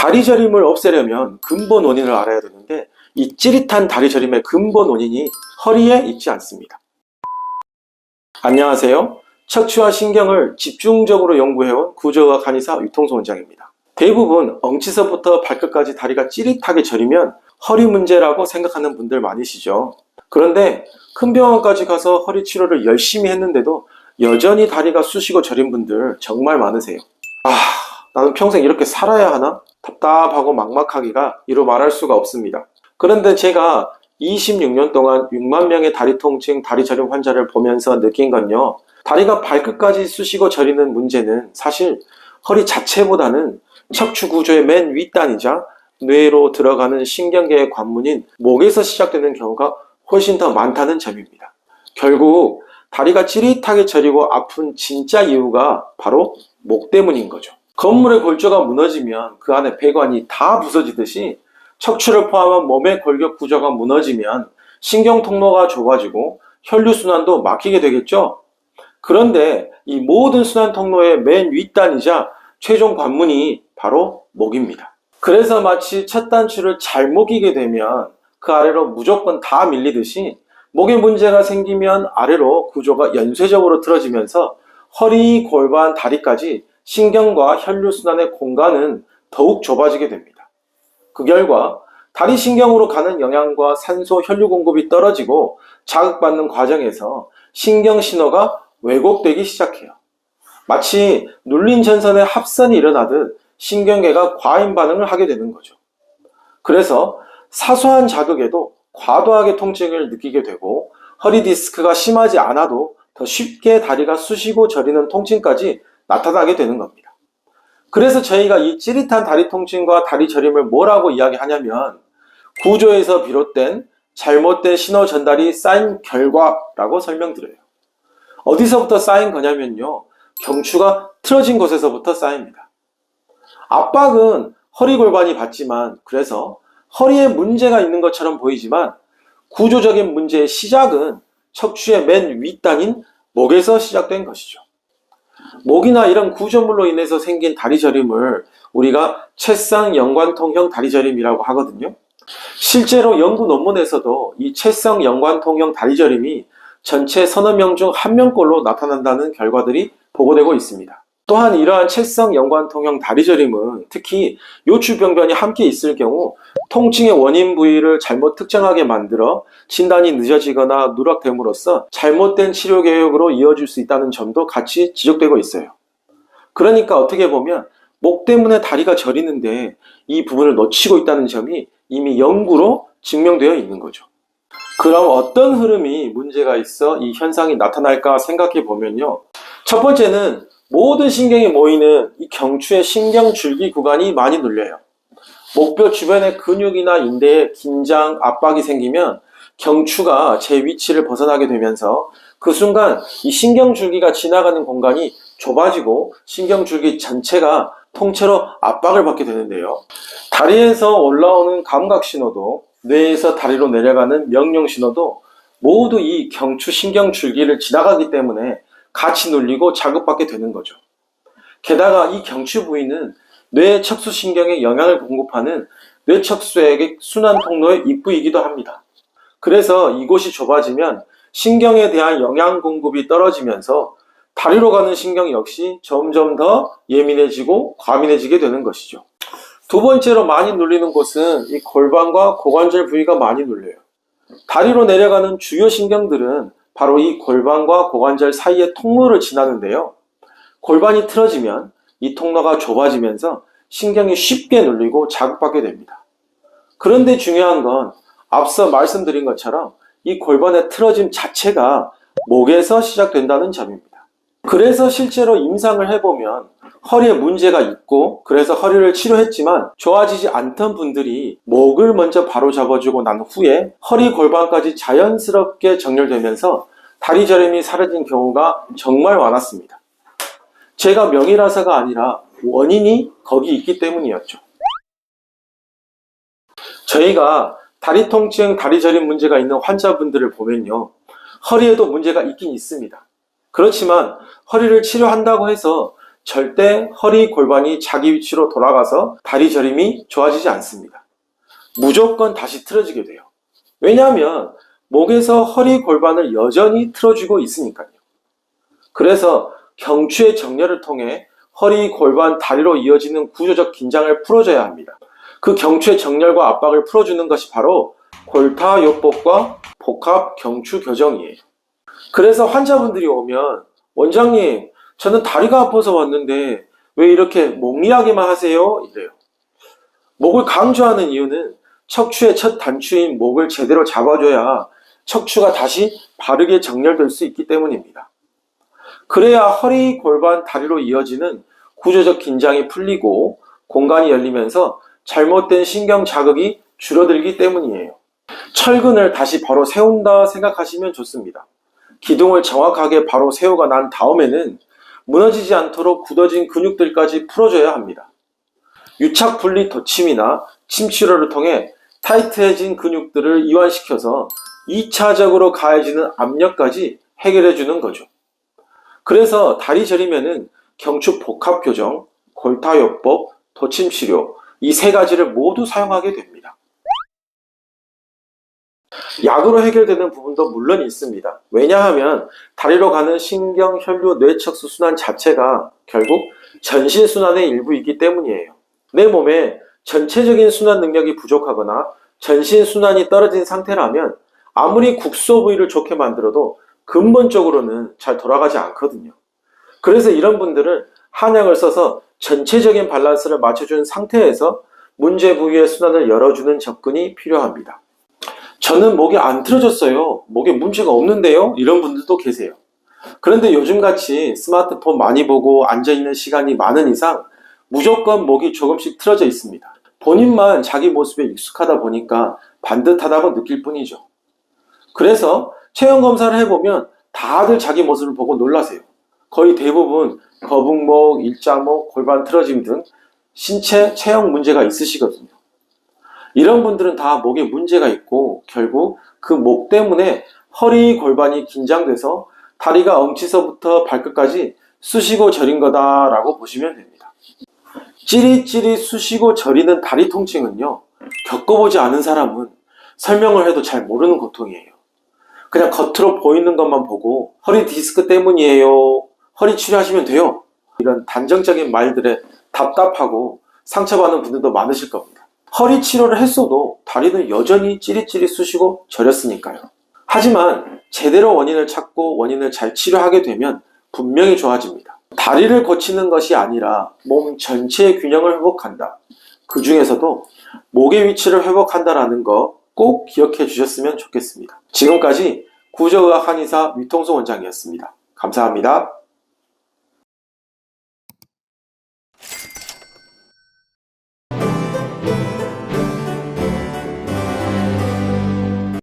다리 저림을 없애려면 근본 원인을 알아야 되는데 이 찌릿한 다리 저림의 근본 원인이 허리에 있지 않습니다. 안녕하세요. 척추와 신경을 집중적으로 연구해온 구조의학 한의사 유통수 원장입니다. 대부분 엉치서부터 발끝까지 다리가 찌릿하게 저리면 허리 문제라고 생각하는 분들 많으시죠. 그런데 큰 병원까지 가서 허리 치료를 열심히 했는데도 여전히 다리가 쑤시고 저린 분들 정말 많으세요. 나는 평생 이렇게 살아야 하나? 답답하고 막막하기가 이루 말할 수가 없습니다. 그런데 제가 26년 동안 6만 명의 다리 통증, 다리 저림 환자를 보면서 느낀 건요. 다리가 발끝까지 쑤시고 저리는 문제는 사실 허리 자체보다는 척추 구조의 맨 윗단이자 뇌로 들어가는 신경계의 관문인 목에서 시작되는 경우가 훨씬 더 많다는 점입니다. 결국 다리가 찌릿하게 저리고 아픈 진짜 이유가 바로 목 때문인 거죠. 건물의 골조가 무너지면 그 안에 배관이 다 부서지듯이 척추를 포함한 몸의 골격 구조가 무너지면 신경 통로가 좁아지고 혈류순환도 막히게 되겠죠. 그런데 이 모든 순환 통로의 맨 윗단이자 최종 관문이 바로 목입니다. 그래서 마치 첫 단추를 잘못 끼게 되면 그 아래로 무조건 다 밀리듯이 목에 문제가 생기면 아래로 구조가 연쇄적으로 틀어지면서 허리, 골반, 다리까지 신경과 혈류순환의 공간은 더욱 좁아지게 됩니다. 그 결과 다리 신경으로 가는 영양과 산소, 혈류 공급이 떨어지고 자극받는 과정에서 신경 신호가 왜곡되기 시작해요. 마치 눌린 전선에 합선이 일어나듯 신경계가 과잉 반응을 하게 되는 거죠. 그래서 사소한 자극에도 과도하게 통증을 느끼게 되고 허리 디스크가 심하지 않아도 더 쉽게 다리가 쑤시고 저리는 통증까지 나타나게 되는 겁니다. 그래서 저희가 이 찌릿한 다리 통증과 다리 저림을 뭐라고 이야기하냐면 구조에서 비롯된 잘못된 신호 전달이 쌓인 결과라고 설명드려요. 어디서부터 쌓인 거냐면요. 경추가 틀어진 곳에서부터 쌓입니다. 압박은 허리 골반이 받지만 그래서 허리에 문제가 있는 것처럼 보이지만 구조적인 문제의 시작은 척추의 맨 윗단인 목에서 시작된 것이죠. 목이나 이런 구조물로 인해서 생긴 다리 저림을 우리가 채성 연관통형 다리 저림이라고 하거든요. 실제로 연구 논문에서도 이 채성 연관통형 다리 저림이 전체 서너 명 중 한 명꼴로 나타난다는 결과들이 보고되고 있습니다. 또한 이러한 채성 연관통형 다리 저림은 특히 요추병변이 함께 있을 경우 통증의 원인 부위를 잘못 특정하게 만들어 진단이 늦어지거나 누락됨으로써 잘못된 치료 계획으로 이어질 수 있다는 점도 같이 지적되고 있어요. 그러니까 어떻게 보면 목 때문에 다리가 저리는데 이 부분을 놓치고 있다는 점이 이미 연구로 증명되어 있는 거죠. 그럼 어떤 흐름이 문제가 있어 이 현상이 나타날까 생각해 보면요. 첫 번째는 모든 신경이 모이는 이 경추의 신경줄기 구간이 많이 눌려요. 목뼈 주변의 근육이나 인대에 긴장, 압박이 생기면 경추가 제 위치를 벗어나게 되면서 그 순간 이 신경줄기가 지나가는 공간이 좁아지고 신경줄기 전체가 통째로 압박을 받게 되는데요. 다리에서 올라오는 감각 신호도 뇌에서 다리로 내려가는 명령 신호도 모두 이 경추 신경줄기를 지나가기 때문에 같이 눌리고 자극받게 되는 거죠. 게다가 이 경추 부위는 뇌 척수신경에 영향을 공급하는 뇌척수액의 순환 통로의 입구이기도 합니다. 그래서 이곳이 좁아지면 신경에 대한 영양 공급이 떨어지면서 다리로 가는 신경 역시 점점 더 예민해지고 과민해지게 되는 것이죠. 두 번째로 많이 눌리는 곳은 이 골반과 고관절 부위가 많이 눌려요. 다리로 내려가는 주요 신경들은 바로 이 골반과 고관절 사이의 통로를 지나는데요. 골반이 틀어지면 이 통로가 좁아지면서 신경이 쉽게 눌리고 자극받게 됩니다. 그런데 중요한 건 앞서 말씀드린 것처럼 이 골반의 틀어짐 자체가 목에서 시작된다는 점입니다. 그래서 실제로 임상을 해보면 허리에 문제가 있고 그래서 허리를 치료했지만 좋아지지 않던 분들이 목을 먼저 바로 잡아주고 난 후에 허리 골반까지 자연스럽게 정렬되면서 다리 저림이 사라진 경우가 정말 많았습니다. 제가 명의라서가 아니라 원인이 거기 있기 때문이었죠. 저희가 다리 통증, 다리 저림 문제가 있는 환자분들을 보면요. 허리에도 문제가 있긴 있습니다. 그렇지만 허리를 치료한다고 해서 절대 허리 골반이 자기 위치로 돌아가서 다리 저림이 좋아지지 않습니다. 무조건 다시 틀어지게 돼요. 왜냐하면 목에서 허리 골반을 여전히 틀어주고 있으니까요. 그래서 경추의 정렬을 통해 허리, 골반, 다리로 이어지는 구조적 긴장을 풀어줘야 합니다. 그 경추의 정렬과 압박을 풀어주는 것이 바로 골타요법과 복합 경추 교정이에요. 그래서 환자분들이 오면 원장님, 저는 다리가 아파서 왔는데 왜 이렇게 목 이야기만 하세요? 이래요. 목을 강조하는 이유는 척추의 첫 단추인 목을 제대로 잡아줘야 척추가 다시 바르게 정렬될 수 있기 때문입니다. 그래야 허리, 골반, 다리로 이어지는 구조적 긴장이 풀리고 공간이 열리면서 잘못된 신경 자극이 줄어들기 때문이에요. 철근을 다시 바로 세운다 생각하시면 좋습니다. 기둥을 정확하게 바로 세우고 난 다음에는 무너지지 않도록 굳어진 근육들까지 풀어줘야 합니다. 유착 분리 덧침이나 침 치료를 통해 타이트해진 근육들을 이완시켜서 2차적으로 가해지는 압력까지 해결해 주는 거죠. 그래서 다리 저리면은 경추 복합 교정, 골타요법, 덧침 치료 이 세 가지를 모두 사용하게 됩니다. 약으로 해결되는 부분도 물론 있습니다. 왜냐하면 다리로 가는 신경, 혈류, 뇌척수 순환 자체가 결국 전신 순환의 일부이기 때문이에요. 내 몸에 전체적인 순환 능력이 부족하거나 전신 순환이 떨어진 상태라면 아무리 국소 부위를 좋게 만들어도 근본적으로는 잘 돌아가지 않거든요. 그래서 이런 분들은 한약을 써서 전체적인 밸런스를 맞춰준 상태에서 문제 부위의 순환을 열어주는 접근이 필요합니다. 저는 목이 안 틀어졌어요. 목에 문제가 없는데요? 이런 분들도 계세요. 그런데 요즘같이 스마트폰 많이 보고 앉아있는 시간이 많은 이상 무조건 목이 조금씩 틀어져 있습니다. 본인만 자기 모습에 익숙하다 보니까 반듯하다고 느낄 뿐이죠. 그래서 체형 검사를 해보면 다들 자기 모습을 보고 놀라세요. 거의 대부분 거북목, 일자목, 골반 틀어짐 등 신체 체형 문제가 있으시거든요. 이런 분들은 다 목에 문제가 있고 결국 그 목 때문에 허리, 골반이 긴장돼서 다리가 엉치서부터 발끝까지 쑤시고 저린 거다라고 보시면 됩니다. 찌릿찌릿 쑤시고 저리는 다리 통증은요, 겪어보지 않은 사람은 설명을 해도 잘 모르는 고통이에요. 그냥 겉으로 보이는 것만 보고 허리 디스크 때문이에요, 허리 치료하시면 돼요, 이런 단정적인 말들에 답답하고 상처받는 분들도 많으실 겁니다. 허리 치료를 했어도 다리는 여전히 찌릿찌릿 쑤시고 저렸으니까요. 하지만 제대로 원인을 찾고 원인을 잘 치료하게 되면 분명히 좋아집니다. 다리를 고치는 것이 아니라 몸 전체의 균형을 회복한다. 그 중에서도 목의 위치를 회복한다라는 거 꼭 기억해 주셨으면 좋겠습니다. 지금까지 구조의학 한의사 위통수 원장이었습니다. 감사합니다.